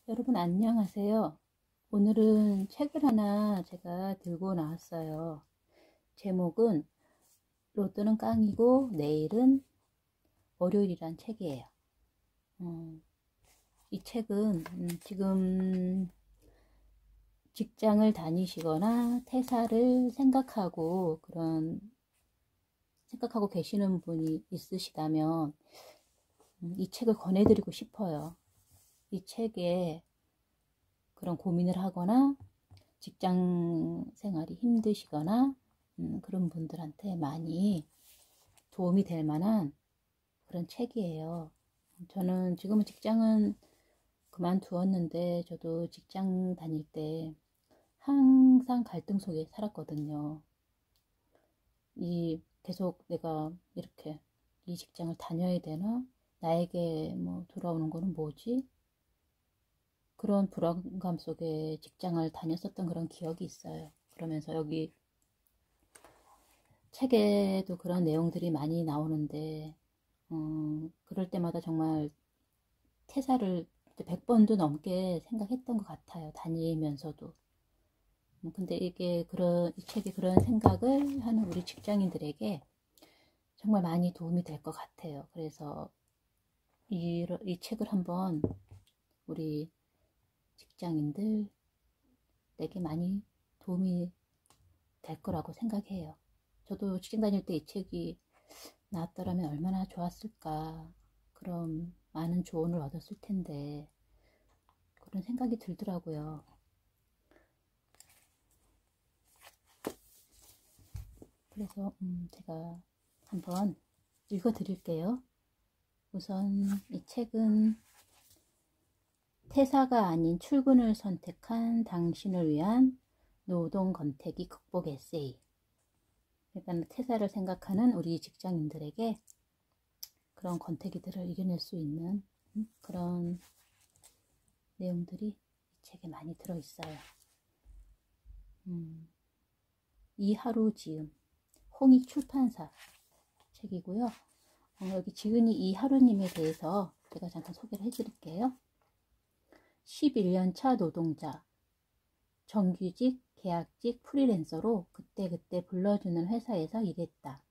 여러분 안녕하세요. 오늘은 책을 하나 제가 들고 나왔어요. 제목은 로또는 깡이고 내일은 월요일이란 책이에요. 이 책은 지금 직장을 다니시거나 퇴사를 생각하고 계시는 분이 있으시다면 이 책을 권해드리고 싶어요. 이 책에 그런 고민을 하거나 직장 생활이 힘드시거나 그런 분들한테 많이 도움이 될 만한 그런 책이에요. 저는 지금은 직장은 그만두었는데 저도 직장 다닐 때 항상 갈등 속에 살았거든요. 계속 내가 이렇게 이 직장을 다녀야 되나? 나에게 돌아오는 거는 뭐지? 그런 불안감 속에 직장을 다녔었던 그런 기억이 있어요. 그러면서 여기 책에도 그런 내용들이 많이 나오는데 그럴 때마다 정말 퇴사를 100번도 넘게 생각했던 것 같아요. 다니면서도. 근데 이 책이 그런 생각을 하는 우리 직장인들에게 정말 많이 도움이 될 것 같아요. 그래서 이 책을 한번 우리 직장인들에게 많이 도움이 될 거라고 생각해요. 저도 직장 다닐 때 이 책이 나왔더라면 얼마나 좋았을까. 그런 많은 조언을 얻었을 텐데 그런 생각이 들더라고요. 그래서 제가 한번 읽어 드릴게요. 우선 이 책은 퇴사가 아닌 출근을 선택한 당신을 위한 노동 권태기 극복 에세이. 그러니까 퇴사를 생각하는 우리 직장인들에게 그런 권태기들을 이겨낼 수 있는 그런 내용들이 이 책에 많이 들어있어요. 이하루 지음, 홍익 출판사 책이고요. 여기 지은이 이하루님에 대해서 제가 잠깐 소개를 해드릴게요. 11년 차 노동자, 정규직, 계약직, 프리랜서로 그때그때 불러주는 회사에서 일했다.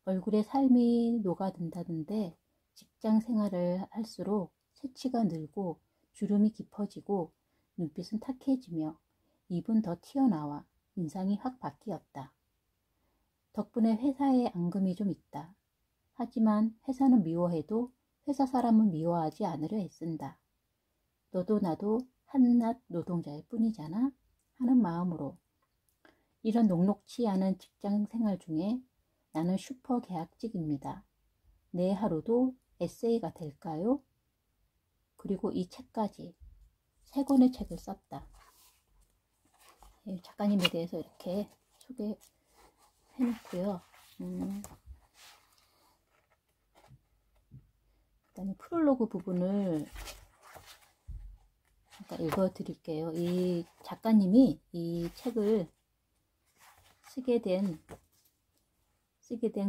얼굴에 삶이 녹아든다던데 직장 생활을 할수록 새치가 늘고 주름이 깊어지고 눈빛은 탁해지며 입은 더 튀어나와 인상이 확 바뀌었다. 덕분에 회사에 앙금이 좀 있다. 하지만 회사는 미워해도 회사 사람은 미워하지 않으려 애쓴다. 너도 나도 한낱 노동자일 뿐이잖아 하는 마음으로. 이런 녹록치 않은 직장 생활 중에 나는 슈퍼 계약직입니다. 내 하루도 에세이가 될까요? 그리고 이 책까지 3권의 책을 썼다. 작가님에 대해서 이렇게 소개해놓고요. 일단 프롤로그 부분을 잠깐 읽어드릴게요. 이 작가님이 이 책을 쓰게 된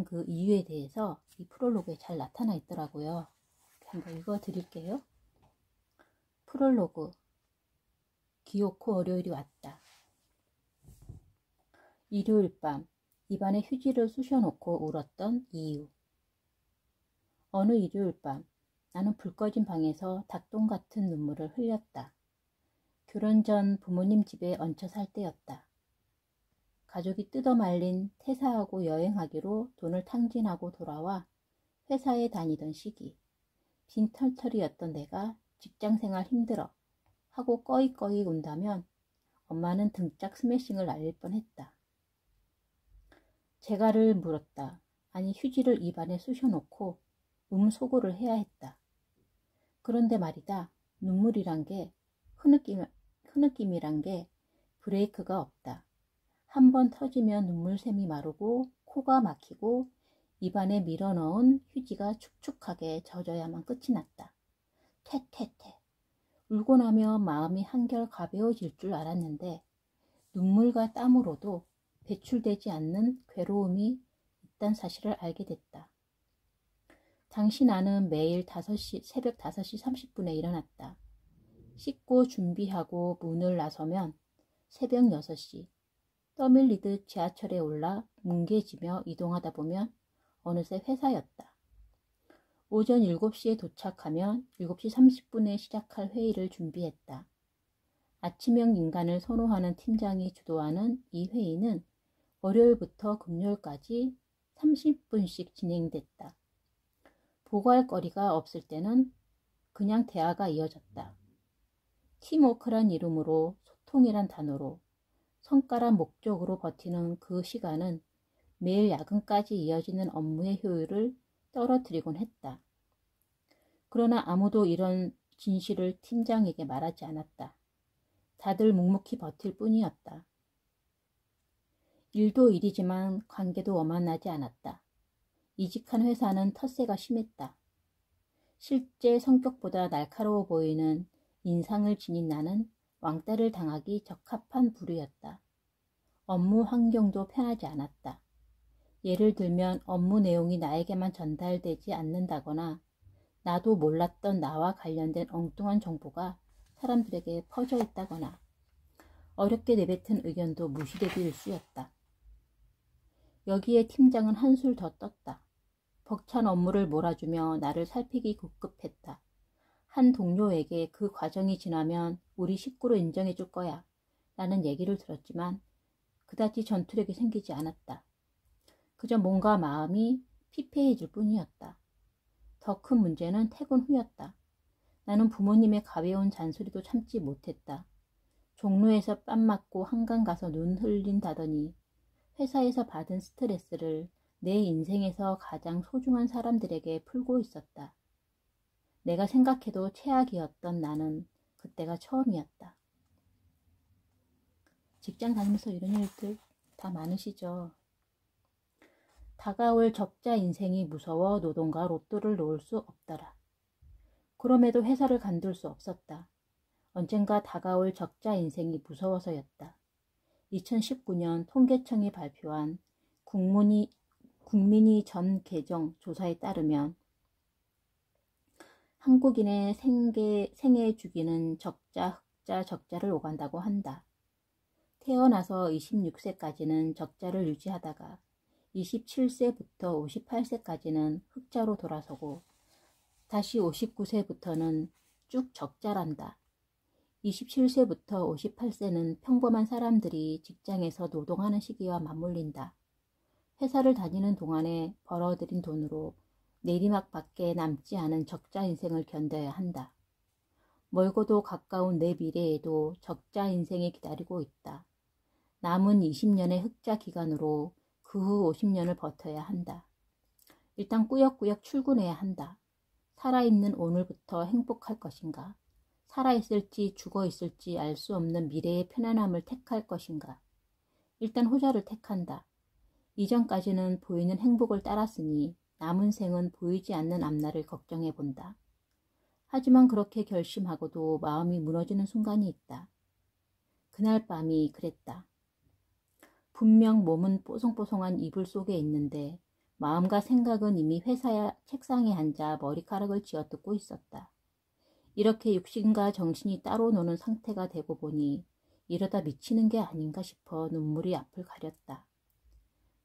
그 이유에 대해서 이 프롤로그에 잘 나타나 있더라고요. 한번 읽어드릴게요. 프롤로그. 기어코 월요일이 왔다. 일요일 밤 입안에 휴지를 쑤셔놓고 울었던 이유. 어느 일요일 밤 나는 불 꺼진 방에서 닭똥 같은 눈물을 흘렸다. 결혼 전 부모님 집에 얹혀 살 때였다. 가족이 뜯어말린 퇴사하고 여행하기로 돈을 탕진하고 돌아와 회사에 다니던 시기. 빈털털이었던 내가 직장생활 힘들어 하고 꺼이꺼이 운다면 엄마는 등짝 스매싱을 날릴 뻔했다. 재갈을 물었다. 아니 휴지를 입안에 쑤셔놓고 음소거를 해야 했다. 그런데 말이다. 눈물이란 게 흐느낌이란 게 브레이크가 없다. 한 번 터지면 눈물샘이 마르고 코가 막히고 입안에 밀어넣은 휴지가 축축하게 젖어야만 끝이 났다. 퇴퇴퇴. 울고 나면 마음이 한결 가벼워질 줄 알았는데 눈물과 땀으로도 배출되지 않는 괴로움이 있다는 사실을 알게 됐다. 당시 나는 매일 새벽 5시 30분에 일어났다. 씻고 준비하고 문을 나서면 새벽 6시. 떠밀리듯 지하철에 올라 뭉개지며 이동하다 보면 어느새 회사였다. 오전 7시에 도착하면 7시 30분에 시작할 회의를 준비했다. 아침형 인간을 선호하는 팀장이 주도하는 이 회의는 월요일부터 금요일까지 30분씩 진행됐다. 보고할 거리가 없을 때는 그냥 대화가 이어졌다. 팀워크란 이름으로, 소통이란 단어로, 성과란 목적으로 버티는 그 시간은 매일 야근까지 이어지는 업무의 효율을 떨어뜨리곤 했다. 그러나 아무도 이런 진실을 팀장에게 말하지 않았다. 다들 묵묵히 버틸 뿐이었다. 일도 일이지만 관계도 원만하지 않았다. 이직한 회사는 텃세가 심했다. 실제 성격보다 날카로워 보이는 인상을 지닌 나는 왕따를 당하기 적합한 부류였다. 업무 환경도 편하지 않았다. 예를 들면 업무 내용이 나에게만 전달되지 않는다거나 나도 몰랐던 나와 관련된 엉뚱한 정보가 사람들에게 퍼져 있다거나 어렵게 내뱉은 의견도 무시되기 일쑤였다. 여기에 팀장은 한술 더 떴다. 벅찬 업무를 몰아주며 나를 살피기 급급했다. 한 동료에게 그 과정이 지나면 우리 식구로 인정해줄 거야 라는 얘기를 들었지만 그다지 전투력이 생기지 않았다. 그저 뭔가 마음이 피폐해질 뿐이었다. 더 큰 문제는 퇴근 후였다. 나는 부모님의 가벼운 잔소리도 참지 못했다. 종로에서 뺨 맞고 한강 가서 눈 흘린다더니 회사에서 받은 스트레스를 내 인생에서 가장 소중한 사람들에게 풀고 있었다. 내가 생각해도 최악이었던 나는 그때가 처음이었다. 직장 다니면서 이런 일들 다 많으시죠? 다가올 적자 인생이 무서워 노동과 로또를 놓을 수 없더라. 그럼에도 회사를 간둘 수 없었다. 언젠가 다가올 적자 인생이 무서워서였다. 2019년 통계청이 발표한 국민이 전 계정 조사에 따르면 한국인의 생애 주기는 적자, 흑자, 적자를 오간다고 한다. 태어나서 26세까지는 적자를 유지하다가 27세부터 58세까지는 흑자로 돌아서고 다시 59세부터는 쭉 적자란다. 27세부터 58세는 평범한 사람들이 직장에서 노동하는 시기와 맞물린다. 회사를 다니는 동안에 벌어들인 돈으로 내리막밖에 남지 않은 적자 인생을 견뎌야 한다. 멀고도 가까운 내 미래에도 적자 인생이 기다리고 있다. 남은 20년의 흑자 기간으로 그 후 50년을 버텨야 한다. 일단 꾸역꾸역 출근해야 한다. 살아있는 오늘부터 행복할 것인가? 살아있을지 죽어있을지 알 수 없는 미래의 편안함을 택할 것인가? 일단 후자를 택한다. 이전까지는 보이는 행복을 따랐으니 남은 생은 보이지 않는 앞날을 걱정해 본다. 하지만 그렇게 결심하고도 마음이 무너지는 순간이 있다. 그날 밤이 그랬다. 분명 몸은 뽀송뽀송한 이불 속에 있는데 마음과 생각은 이미 회사 책상에 앉아 머리카락을 쥐어뜯고 있었다. 이렇게 육신과 정신이 따로 노는 상태가 되고 보니 이러다 미치는 게 아닌가 싶어 눈물이 앞을 가렸다.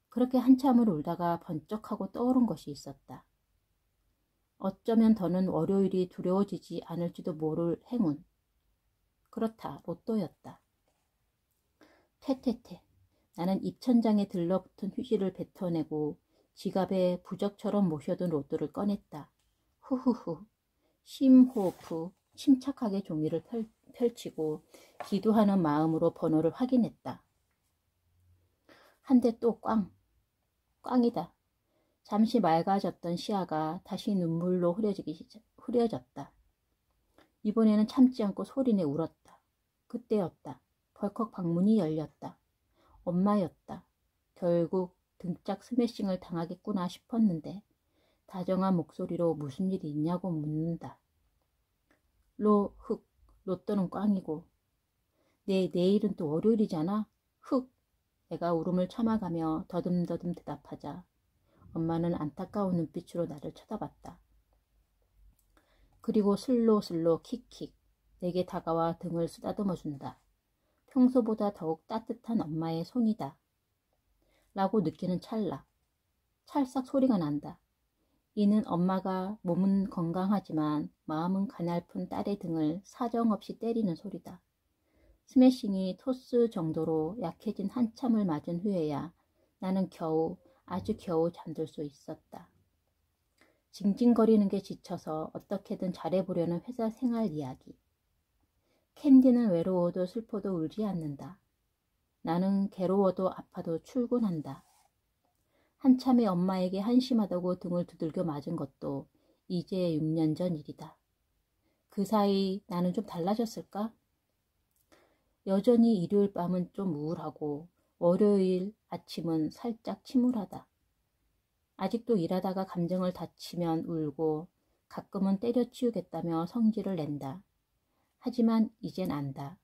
그렇게 한참을 울다가 번쩍하고 떠오른 것이 있었다. 어쩌면 더는 월요일이 두려워지지 않을지도 모를 행운. 그렇다, 로또였다. 퇴퇴퇴. 나는 입천장에 들러붙은 휴지를 뱉어내고 지갑에 부적처럼 모셔둔 로또를 꺼냈다. 후후후. 심호흡, 침착하게 종이를 펼치고 기도하는 마음으로 번호를 확인했다. 한데 또 꽝. 꽝이다. 잠시 맑아졌던 시야가 다시 눈물로 흐려졌다. 이번에는 참지 않고 소리내 울었다. 그때였다. 벌컥 방문이 열렸다. 엄마였다. 결국 등짝 스매싱을 당하겠구나 싶었는데 다정한 목소리로 무슨 일이 있냐고 묻는다. 로또는 꽝이고 내일은 또 월요일이잖아. 흑. 내가 울음을 참아가며 더듬더듬 대답하자 엄마는 안타까운 눈빛으로 나를 쳐다봤다. 그리고 슬로 킥킥 내게 다가와 등을 쓰다듬어준다. 평소보다 더욱 따뜻한 엄마의 손이다. 라고 느끼는 찰나. 찰싹 소리가 난다. 이는 엄마가 몸은 건강하지만 마음은 가냘픈 딸의 등을 사정없이 때리는 소리다. 스매싱이 토스 정도로 약해진 한참을 맞은 후에야 나는 아주 겨우 잠들 수 있었다. 징징거리는 게 지쳐서 어떻게든 잘해보려는 회사 생활 이야기. 캔디는 외로워도 슬퍼도 울지 않는다. 나는 괴로워도 아파도 출근한다. 한참에 엄마에게 한심하다고 등을 두들겨 맞은 것도 이제 6년 전 일이다. 그 사이 나는 좀 달라졌을까? 여전히 일요일 밤은 좀 우울하고 월요일 아침은 살짝 침울하다. 아직도 일하다가 감정을 다치면 울고 가끔은 때려치우겠다며 성질을 낸다. 하지만 이젠 안다.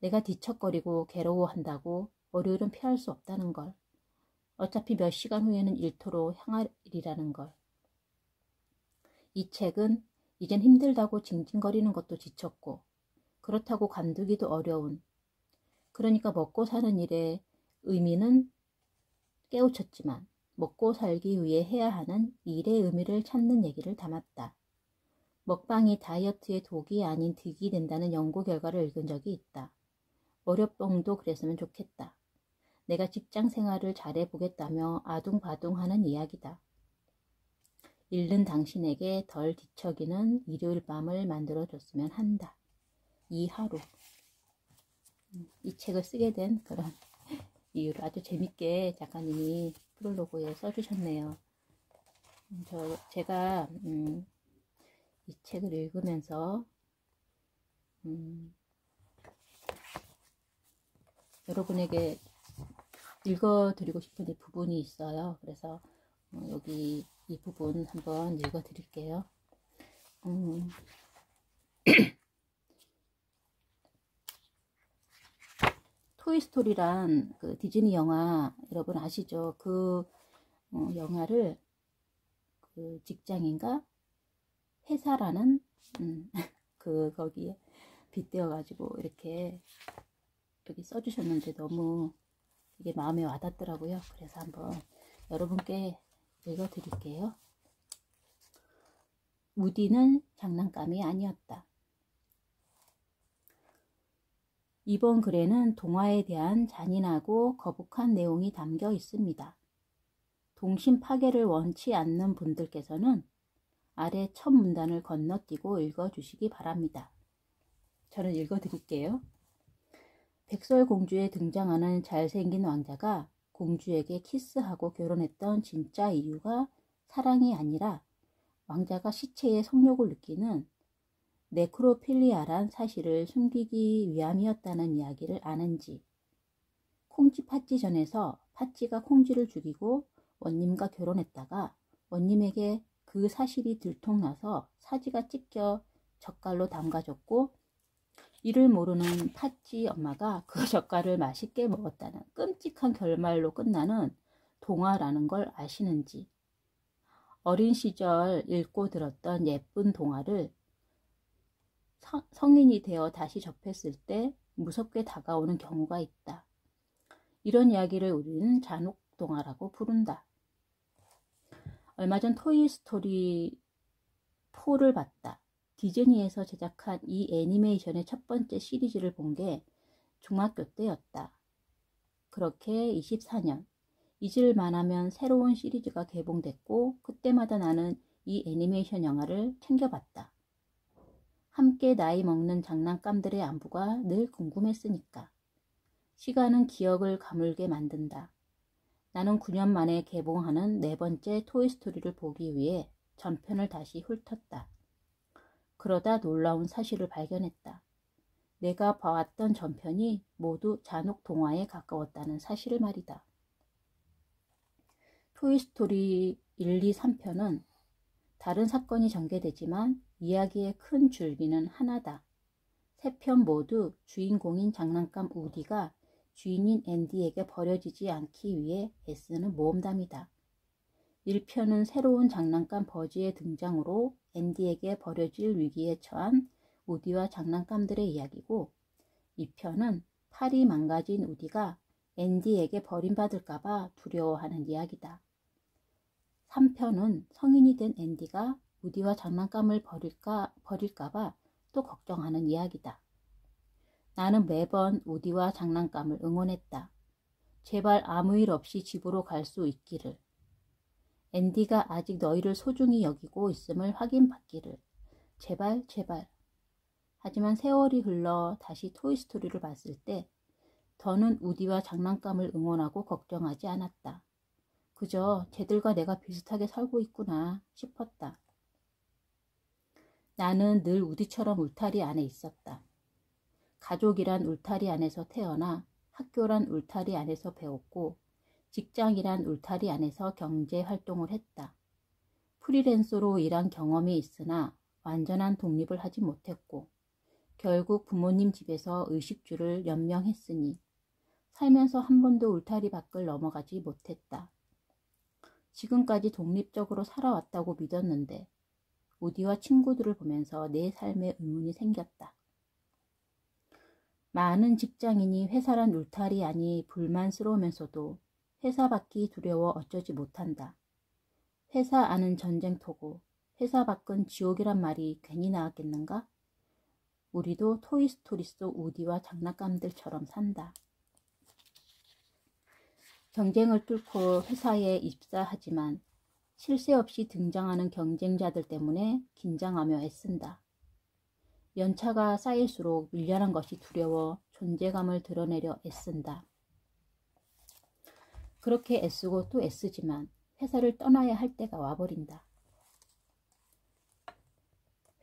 내가 뒤척거리고 괴로워한다고 월요일은 피할 수 없다는 걸. 어차피 몇 시간 후에는 일터로 향하리라는 걸. 이 책은 이젠 힘들다고 징징거리는 것도 지쳤고 그렇다고 관두기도 어려운, 그러니까 먹고 사는 일의 의미는 깨우쳤지만 먹고 살기 위해 해야 하는 일의 의미를 찾는 얘기를 담았다. 먹방이 다이어트의 독이 아닌 득이 된다는 연구 결과를 읽은 적이 있다. 월요병도 그랬으면 좋겠다. 내가 직장 생활을 잘해보겠다며 아둥바둥하는 이야기다. 잃는 당신에게 덜 뒤척이는 일요일 밤을 만들어줬으면 한다. 이 하루. 이 책을 쓰게 된 그런 이유를 아주 재밌게 작가님이 프롤로그에 써주셨네요. 제가 이 책을 읽으면서 여러분에게 읽어드리고 싶은 이 부분이 있어요. 그래서 여기 이 부분 한번 읽어드릴게요. 토이스토리란 그 디즈니 영화 여러분 아시죠? 그 영화를 그 직장인가 회사라는 거기에 빗대어 가지고 이렇게 여기 써주셨는데 너무 이게 마음에 와닿더라고요. 그래서 한번 여러분께 읽어드릴게요. 우디는 장난감이 아니었다. 이번 글에는 동화에 대한 잔인하고 거북한 내용이 담겨 있습니다. 동심 파괴를 원치 않는 분들께서는 아래 첫 문단을 건너뛰고 읽어주시기 바랍니다. 저는 읽어드릴게요. 백설공주에 등장하는 잘생긴 왕자가 공주에게 키스하고 결혼했던 진짜 이유가 사랑이 아니라 왕자가 시체의 성욕을 느끼는 네크로필리아란 사실을 숨기기 위함이었다는 이야기를 아는지, 콩쥐 팥쥐전에서 팥쥐가 콩쥐를 죽이고 원님과 결혼했다가 원님에게 그 사실이 들통나서 사지가 찢겨 젓갈로 담가졌고 이를 모르는 팥쥐 엄마가 그 젓갈을 맛있게 먹었다는 끔찍한 결말로 끝나는 동화라는 걸 아시는지, 어린 시절 읽고 들었던 예쁜 동화를 성인이 되어 다시 접했을 때 무섭게 다가오는 경우가 있다. 이런 이야기를 우리는 잔혹동화라고 부른다. 얼마 전 토이스토리 4를 봤다. 디즈니에서 제작한 이 애니메이션의 첫 번째 시리즈를 본 게 중학교 때였다. 그렇게 24년, 잊을만 하면 새로운 시리즈가 개봉됐고 그때마다 나는 이 애니메이션 영화를 챙겨봤다. 함께 나이 먹는 장난감들의 안부가 늘 궁금했으니까. 시간은 기억을 가물게 만든다. 나는 9년 만에 개봉하는 네 번째 토이스토리를 보기 위해 전편을 다시 훑었다. 그러다 놀라운 사실을 발견했다. 내가 봐왔던 전편이 모두 잔혹 동화에 가까웠다는 사실을 말이다. 토이스토리 1, 2, 3편은 다른 사건이 전개되지만 이야기의 큰 줄기는 하나다. 세 편 모두 주인공인 장난감 우디가 주인인 앤디에게 버려지지 않기 위해 애쓰는 모험담이다. 1편은 새로운 장난감 버즈의 등장으로 앤디에게 버려질 위기에 처한 우디와 장난감들의 이야기고, 2편은 팔이 망가진 우디가 앤디에게 버림받을까봐 두려워하는 이야기다. 3편은 성인이 된 앤디가 우디와 장난감을 버릴까봐 또 걱정하는 이야기다. 나는 매번 우디와 장난감을 응원했다. 제발 아무 일 없이 집으로 갈 수 있기를. 앤디가 아직 너희를 소중히 여기고 있음을 확인받기를. 제발 제발. 하지만 세월이 흘러 다시 토이스토리를 봤을 때 더는 우디와 장난감을 응원하고 걱정하지 않았다. 그저 쟤들과 내가 비슷하게 살고 있구나 싶었다. 나는 늘 우디처럼 울타리 안에 있었다. 가족이란 울타리 안에서 태어나 학교란 울타리 안에서 배웠고 직장이란 울타리 안에서 경제 활동을 했다. 프리랜서로 일한 경험이 있으나 완전한 독립을 하지 못했고 결국 부모님 집에서 의식주를 연명했으니 살면서 한 번도 울타리 밖을 넘어가지 못했다. 지금까지 독립적으로 살아왔다고 믿었는데 우디와 친구들을 보면서 내 삶에 의문이 생겼다. 많은 직장인이 회사란 울타리 안이 불만스러우면서도 회사 밖이 두려워 어쩌지 못한다. 회사 안은 전쟁터고 회사 밖은 지옥이란 말이 괜히 나왔겠는가? 우리도 토이스토리 속 우디와 장난감들처럼 산다. 경쟁을 뚫고 회사에 입사하지만 쉴 새 없이 등장하는 경쟁자들 때문에 긴장하며 애쓴다. 연차가 쌓일수록 밀려난 것이 두려워 존재감을 드러내려 애쓴다. 그렇게 애쓰고 또 애쓰지만 회사를 떠나야 할 때가 와버린다.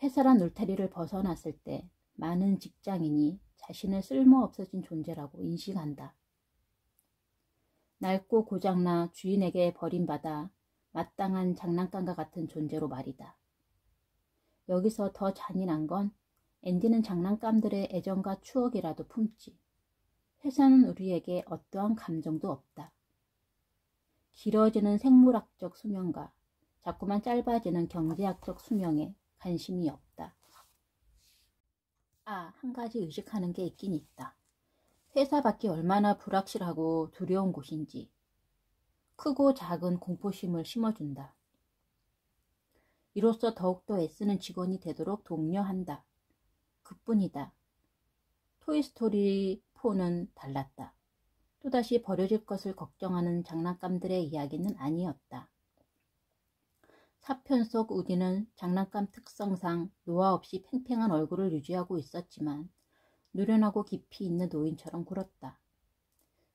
회사란 울타리를 벗어났을 때 많은 직장인이 자신을 쓸모없어진 존재라고 인식한다. 낡고 고장나 주인에게 버림받아 마땅한 장난감과 같은 존재로 말이다. 여기서 더 잔인한 건 앤디는 장난감들의 애정과 추억이라도 품지. 회사는 우리에게 어떠한 감정도 없다. 길어지는 생물학적 수명과 자꾸만 짧아지는 경제학적 수명에 관심이 없다. 한 가지 의식하는 게 있긴 있다. 회사 밖이 얼마나 불확실하고 두려운 곳인지 크고 작은 공포심을 심어준다. 이로써 더욱더 애쓰는 직원이 되도록 독려한다. 그뿐이다. 토이스토리 4는 달랐다. 또다시 버려질 것을 걱정하는 장난감들의 이야기는 아니었다. 4편 속 우디는 장난감 특성상 노화 없이 팽팽한 얼굴을 유지하고 있었지만 누련하고 깊이 있는 노인처럼 굴었다.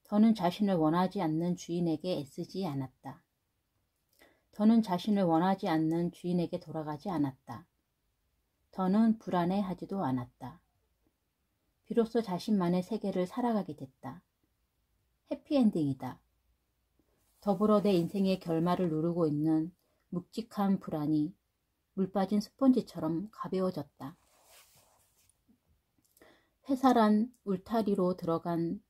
더는 자신을 원하지 않는 주인에게 애쓰지 않았다. 더는 자신을 원하지 않는 주인에게 돌아가지 않았다. 더는 불안해하지도 않았다. 비로소 자신만의 세계를 살아가게 됐다. 해피엔딩이다. 더불어 내 인생의 결말을 누르고 있는 묵직한 불안이 물 빠진 스펀지처럼 가벼워졌다. 회사란 울타리로 들어간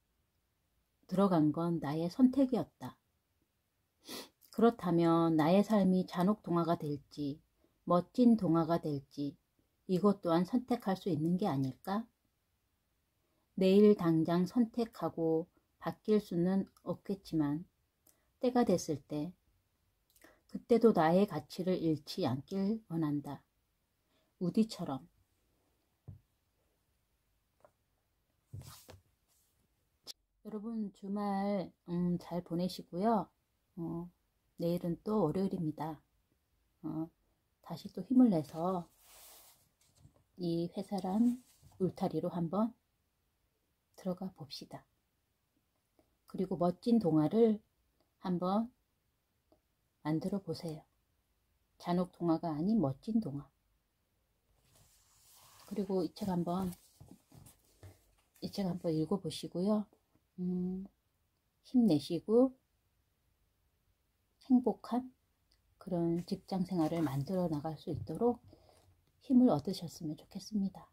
건 나의 선택이었다. 그렇다면 나의 삶이 잔혹 동화가 될지 멋진 동화가 될지 이것 또한 선택할 수 있는 게 아닐까? 내일 당장 선택하고 바뀔 수는 없겠지만 때가 됐을 때 그때도 나의 가치를 잃지 않길 원한다. 우디처럼. 여러분 주말 잘 보내시고요. 내일은 또 월요일입니다. 다시 또 힘을 내서 이 회사란 울타리로 한번 들어가 봅시다. 그리고 멋진 동화를 한번 만들어 보세요. 잔혹 동화가 아닌 멋진 동화. 그리고 이 책 한번 읽어보시고요. 힘내시고 행복한 그런 직장 생활을 만들어 나갈 수 있도록 힘을 얻으셨으면 좋겠습니다.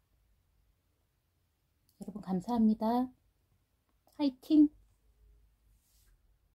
여러분 감사합니다. 화이팅!